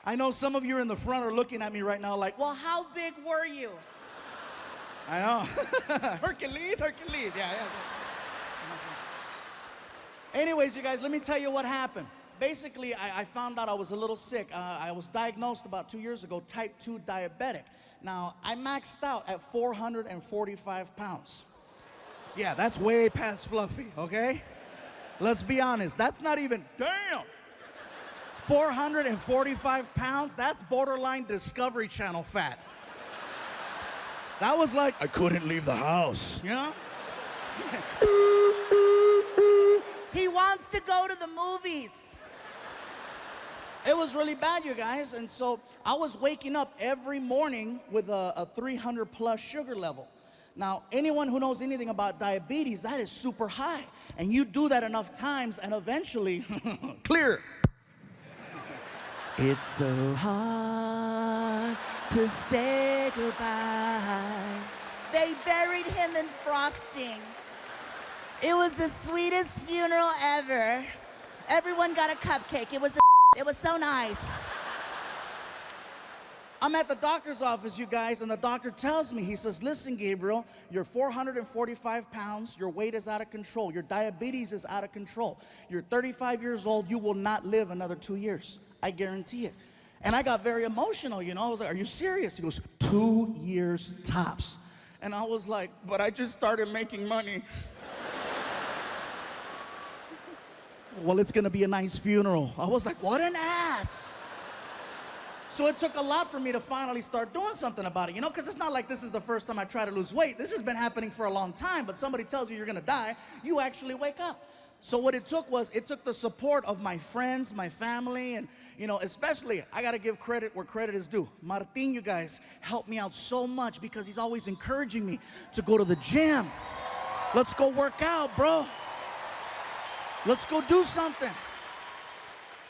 I know some of you in the front are looking at me right now like, Well, how big were you? I know. Hercules, Hercules. Yeah. Anyways, you guys, let me tell you what happened. Basically, I found out I was a little sick. I was diagnosed about 2 years ago, type 2 diabetic. Now, I maxed out at 445 pounds. Yeah, that's way past fluffy, okay? Let's be honest, that's not even, damn! 445 pounds, that's borderline Discovery Channel fat. That was like, I couldn't leave the house, you know? He wants to go to the movies. It was really bad, you guys, and so I was waking up every morning with a 300 plus sugar level. Now, anyone who knows anything about diabetes, that is super high. And you do that enough times and eventually, clear. It's so hard to say goodbye. They buried him in frosting. It was the sweetest funeral ever. Everyone got a cupcake. It was so nice. I'm at the doctor's office, you guys, and the doctor tells me, he says, listen, Gabriel, you're 445 pounds, your weight is out of control, your diabetes is out of control. You're 35 years old, you will not live another 2 years. I guarantee it. And I got very emotional, you know. I was like, are you serious? He goes, 2 years tops. And I was like, but I just started making money. Well, it's gonna be a nice funeral. I was like, what an ass. So it took a lot for me to finally start doing something about it, you know, because it's not like this is the first time I try to lose weight. This has been happening for a long time, but somebody tells you you're gonna die, you actually wake up. So what it took was, it took the support of my friends, my family, and, you know, especially, I gotta give credit where credit is due. Martin, you guys, helped me out so much because he's always encouraging me to go to the gym. Let's go work out, bro. Let's go do something.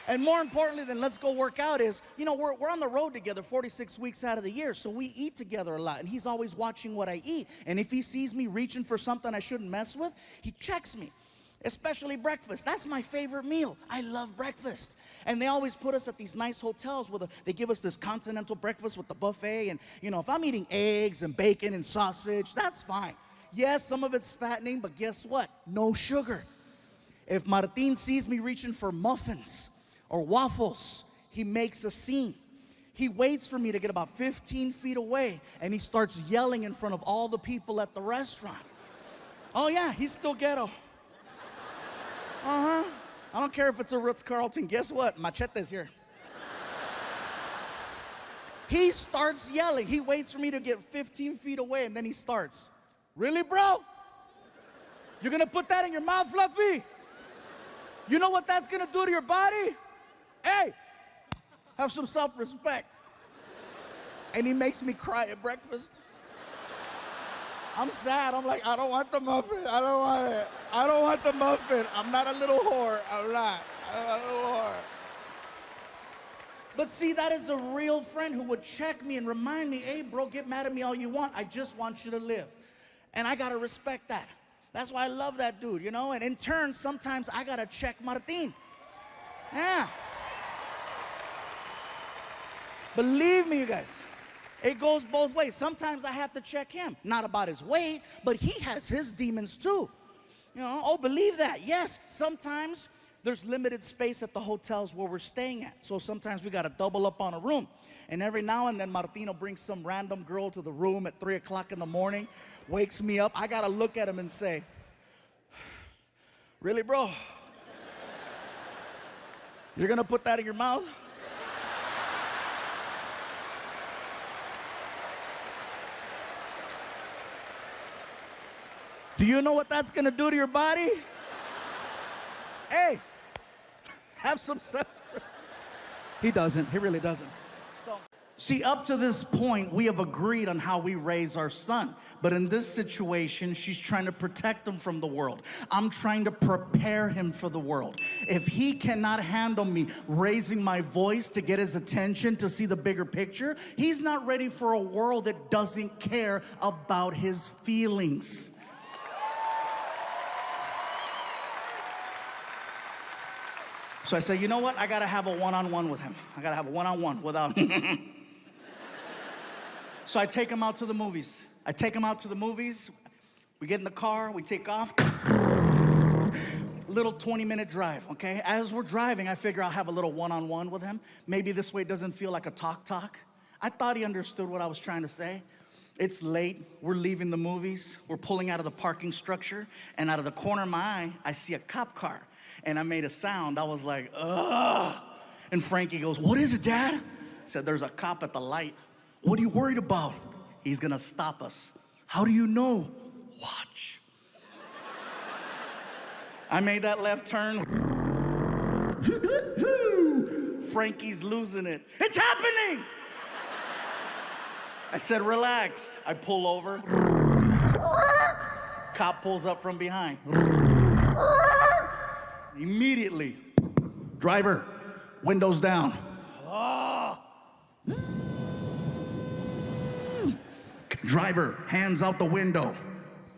And more importantly than let's go work out is, you know, we're on the road together 46 weeks out of the year, so we eat together a lot, and he's always watching what I eat. And if he sees me reaching for something I shouldn't mess with, he checks me, especially breakfast. That's my favorite meal. I love breakfast. And they always put us at these nice hotels where they give us this continental breakfast with the buffet, and, you know, if I'm eating eggs and bacon and sausage, that's fine. Yes, some of it's fattening, but guess what? No sugar. If Martin sees me reaching for muffins or waffles, he makes a scene. He waits for me to get about 15 feet away, and he starts yelling in front of all the people at the restaurant. Oh yeah, he's still ghetto. I don't care if it's a Ritz-Carlton. Guess what? Machete's here. He starts yelling. He waits for me to get 15 feet away, and then he starts. Really, bro? You're gonna put that in your mouth, Fluffy? You know what that's gonna do to your body? Hey, have some self-respect. And he makes me cry at breakfast. I'm sad. I'm like, I don't want the muffin. I don't want it. I don't want the muffin. I'm not a little whore. I'm not a little whore. But see, that is a real friend who would check me and remind me, hey, bro, get mad at me all you want. I just want you to live. And I gotta respect that. That's why I love that dude, you know? And in turn, sometimes I gotta check Martin. Yeah. Believe me, you guys, it goes both ways. Sometimes I have to check him, not about his weight, but he has his demons too. You know, oh, believe that. Yes, sometimes there's limited space at the hotels where we're staying at. So sometimes we gotta double up on a room. And every now and then, Martin will bring some random girl to the room at 3 o'clock in the morning, wakes me up. I gotta look at him and say, really, bro? You're gonna put that in your mouth? Do you know what that's gonna do to your body? Hey, have some self. He doesn't, he really doesn't. So, see, up to this point, we have agreed on how we raise our son. But in this situation, she's trying to protect him from the world. I'm trying to prepare him for the world. If he cannot handle me raising my voice to get his attention, to see the bigger picture, he's not ready for a world that doesn't care about his feelings. So I said, you know what? I gotta have a one-on-one with him. I gotta have a one-on-one without. So I take him out to the movies. We get in the car, we take off. Little 20-minute drive, okay? As we're driving, I figure I'll have a little one-on-one with him. Maybe this way it doesn't feel like a talk. I thought he understood what I was trying to say. It's late, we're leaving the movies, we're pulling out of the parking structure, and out of the corner of my eye, I see a cop car. And I made a sound, I was like, ugh. And Frankie goes, what is it, Dad? I said, there's a cop at the light. What are you worried about? He's gonna stop us. How do you know? Watch. I made that left turn. Frankie's losing it. It's happening! I said, relax. I pull over. Cop pulls up from behind. Immediately, driver, windows down. Oh. Driver, hands out the window.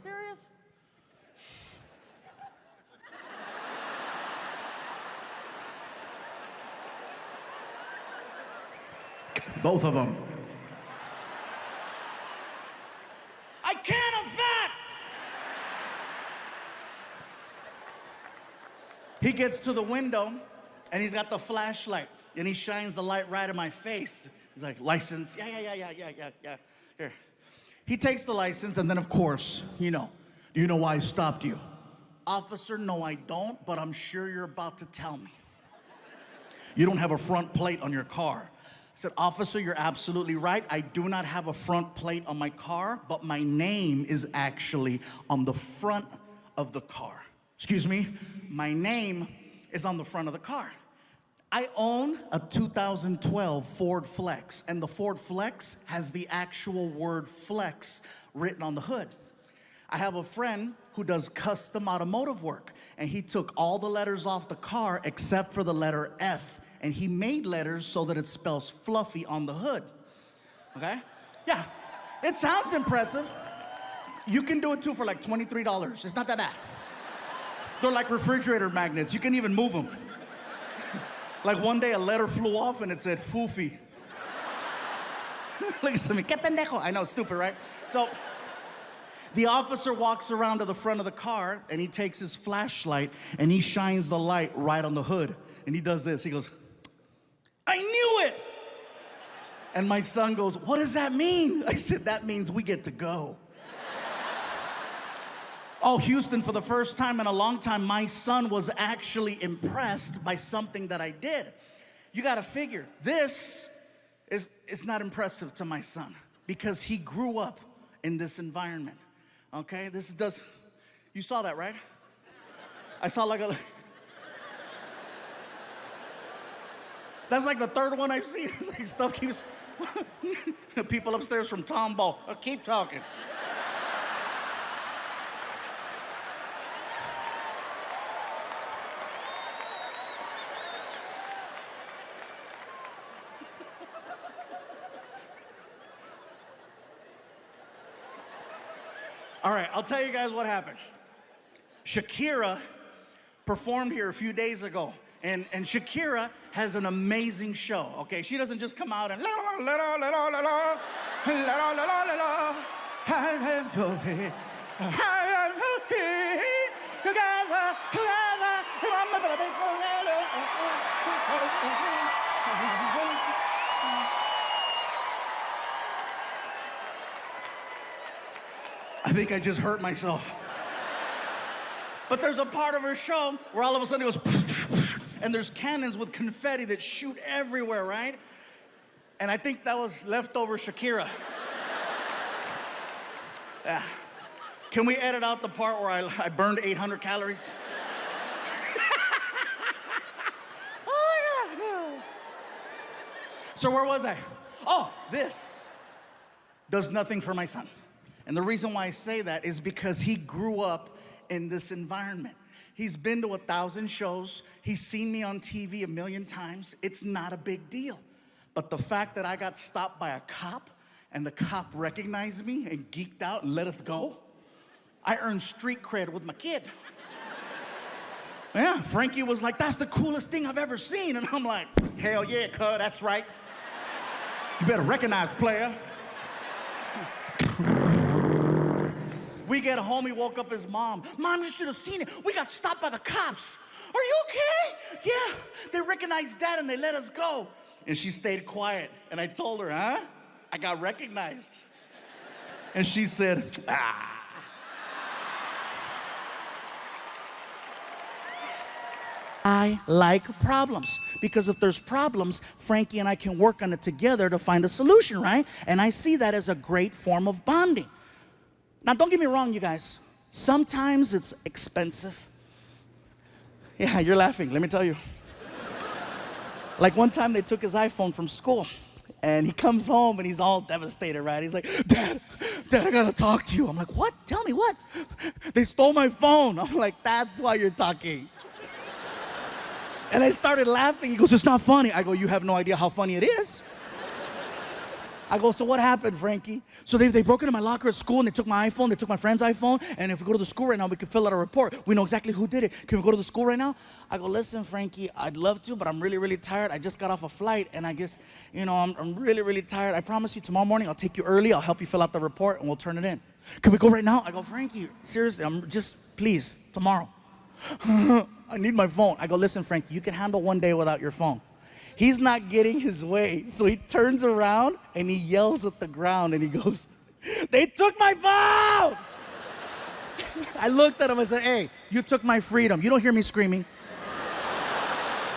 Serious? Both of them. I can't, I'm fat! He gets to the window, and he's got the flashlight, and he shines the light right in my face. He's like, license? Yeah. Here. He takes the license, and then, of course, do you know why I stopped you? Officer, no, I don't, but I'm sure you're about to tell me. You don't have a front plate on your car. I said, officer, you're absolutely right. I do not have a front plate on my car, but my name is actually on the front of the car. Excuse me, my name is on the front of the car. I own a 2012 Ford Flex, and the Ford Flex has the actual word flex written on the hood. I have a friend who does custom automotive work, and he took all the letters off the car except for the letter F, and he made letters so that it spells fluffy on the hood, okay? Yeah, it sounds impressive. You can do it too for like $23. It's not that bad. They're like refrigerator magnets. You can even move them. Like one day a letter flew off and it said foofy. Look at me, que pendejo. I know, stupid, right? So the officer walks around to the front of the car and he takes his flashlight and he shines the light right on the hood. And he does this, he goes, I knew it! And my son goes, what does that mean? I said, that means we get to go. Oh, Houston, for the first time in a long time, my son was actually impressed by something that I did. You gotta figure, this is not impressive to my son because he grew up in this environment, okay? You saw that, right? I saw like a... That's like the third one I've seen. It's like stuff keeps... People upstairs from Tombow, keep talking. All right, I'll tell you guys what happened. Shakira performed here a few days ago, and Shakira has an amazing show, okay? She doesn't just come out and I think I just hurt myself. But there's a part of her show where all of a sudden it goes, and there's cannons with confetti that shoot everywhere, right? And I think that was leftover Shakira. Yeah. Can we edit out the part where I burned 800 calories? Oh my God. So where was I? Oh, this does nothing for my son. And the reason why I say that is because he grew up in this environment. He's been to 1,000 shows. He's seen me on TV 1,000,000 times. It's not a big deal. But the fact that I got stopped by a cop and the cop recognized me and geeked out and let us go, I earned street cred with my kid. Yeah, Frankie was like, that's the coolest thing I've ever seen. And I'm like, hell yeah, cuz, that's right. You better recognize, player. We get home, he woke up his mom. Mom, you should have seen it. We got stopped by the cops. Are you okay? Yeah, they recognized Dad and they let us go. And she stayed quiet. And I told her, huh? I got recognized. And she said, ah. I like problems, because if there's problems, Frankie and I can work on it together to find a solution, right? And I see that as a great form of bonding. Now, don't get me wrong, you guys. Sometimes it's expensive. Yeah, you're laughing, let me tell you. Like one time they took his iPhone from school, and he comes home and he's all devastated, right? He's like, Dad, I gotta talk to you. I'm like, what? Tell me what? They stole my phone. I'm like, that's why you're talking. And I started laughing. He goes, it's not funny. I go, you have no idea how funny it is. I go, so what happened, Frankie? So they broke into my locker at school and they took my iPhone, they took my friend's iPhone, and if we go to the school right now, we can fill out a report. We know exactly who did it. Can we go to the school right now? I go, listen, Frankie, I'd love to, but I'm really, really tired. I just got off a flight, and I guess, I'm really, really tired. I promise you tomorrow morning I'll take you early, I'll help you fill out the report, and we'll turn it in. Can we go right now? I go, Frankie, seriously, please, tomorrow. I need my phone. I go, listen, Frankie, you can handle one day without your phone. He's not getting his way. So he turns around and he yells at the ground and he goes, they took my phone! I looked at him and said, hey, you took my freedom. You don't hear me screaming.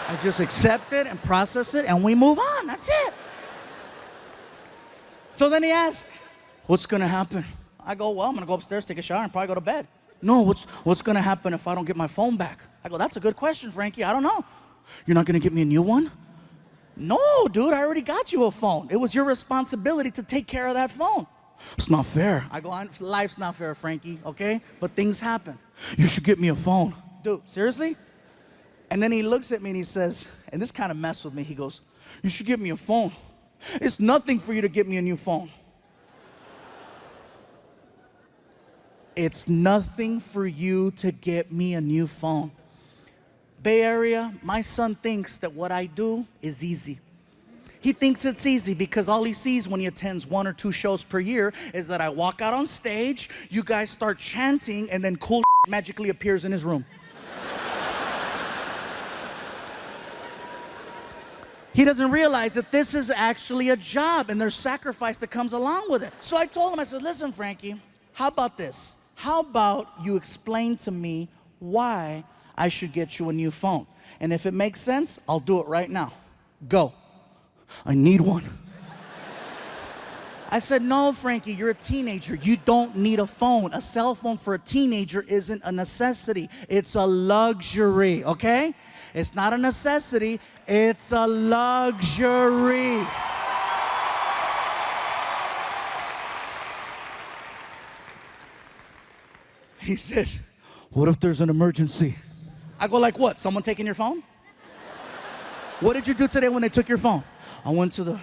I just accept it and process it and we move on. That's it. So then he asked, what's gonna happen? I go, well, I'm gonna go upstairs, take a shower, and probably go to bed. No, what's gonna happen if I don't get my phone back? I go, that's a good question, Frankie. I don't know. You're not gonna get me a new one? No, dude, I already got you a phone. It was your responsibility to take care of that phone. It's not fair. I go, life's not fair, Frankie, okay? But things happen. You should get me a phone. Dude, seriously? And then he looks at me and he says, and this kind of messed with me, he goes, you should get me a phone. It's nothing for you to get me a new phone. It's nothing for you to get me a new phone. Bay Area, my son thinks that what I do is easy. He thinks it's easy because all he sees when he attends 1 or 2 shows per year is that I walk out on stage, you guys start chanting, and then cool magically appears in his room. He doesn't realize that this is actually a job and there's sacrifice that comes along with it. So I told him, I said, listen, Frankie, how about this? How about you explain to me why I should get you a new phone? And if it makes sense, I'll do it right now. Go. I need one. I said, no, Frankie, you're a teenager. You don't need a phone. A cell phone for a teenager isn't a necessity. It's a luxury, okay? It's not a necessity. It's a luxury. He says, what if there's an emergency? I go, like what? Someone taking your phone? What did you do today when they took your phone? I went to the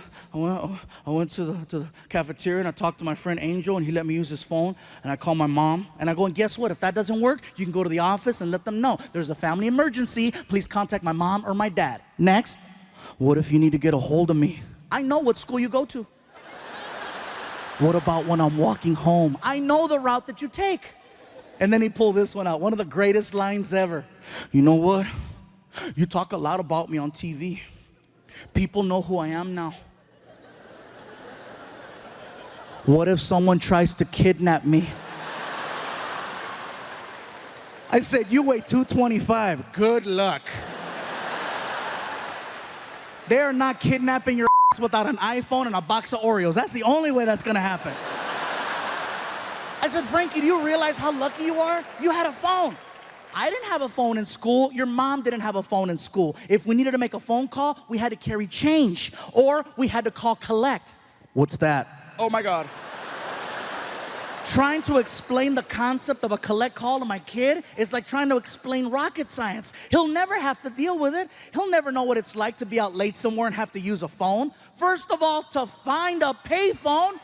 cafeteria and I talked to my friend Angel and he let me use his phone and I called my mom and I go, and guess what? If that doesn't work, you can go to the office and let them know there's a family emergency. Please contact my mom or my dad. Next, what if you need to get a hold of me? I know what school you go to. What about when I'm walking home? I know the route that you take. And then he pulled this one out, one of the greatest lines ever. You know what? You talk a lot about me on TV. People know who I am now. What if someone tries to kidnap me? I said, you weigh 225. Good luck. They are not kidnapping your ass without an iPhone and a box of Oreos. That's the only way that's gonna happen. I said, Frankie, do you realize how lucky you are? You had a phone. I didn't have a phone in school. Your mom didn't have a phone in school. If we needed to make a phone call, we had to carry change or we had to call collect. What's that? Oh my God. Trying to explain the concept of a collect call to my kid is like trying to explain rocket science. He'll never have to deal with it. He'll never know what it's like to be out late somewhere and have to use a phone. First of all, to find a payphone.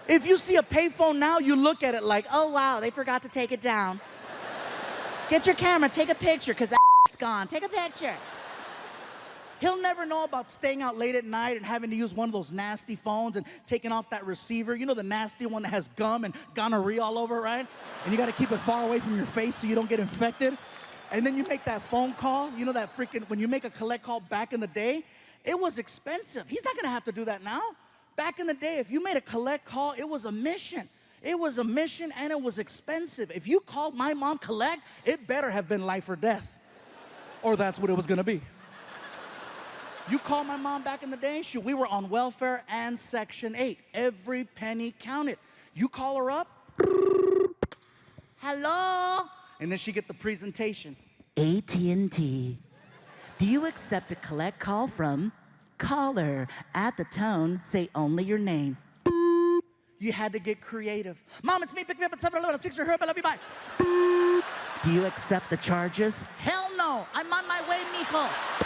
If you see a payphone now, you look at it like, oh wow, they forgot to take it down. Get your camera, take a picture, because that It's gone. Take a picture. He'll never know about staying out late at night and having to use one of those nasty phones and taking off that receiver. You know, the nasty one that has gum and gonorrhea all over it, right? And you gotta keep it far away from your face so you don't get infected. And then you make that phone call. You know that freaking, when you make a collect call back in the day, it was expensive. He's not gonna have to do that now. Back in the day, if you made a collect call, it was a mission. It was a mission and it was expensive. If you called my mom collect, it better have been life or death. Or that's what it was gonna be. You call my mom back in the day, shoot, we were on welfare and Section 8. Every penny counted. You call her up, Hello? and then she get the presentation. AT&T. Do you accept a collect call from caller? At the tone, say only your name. You had to get creative. Mom, it's me, pick me up at 7-Eleven, 6 for her, I love you, bye. Do you accept the charges? Hell no, I'm on my way, mijo.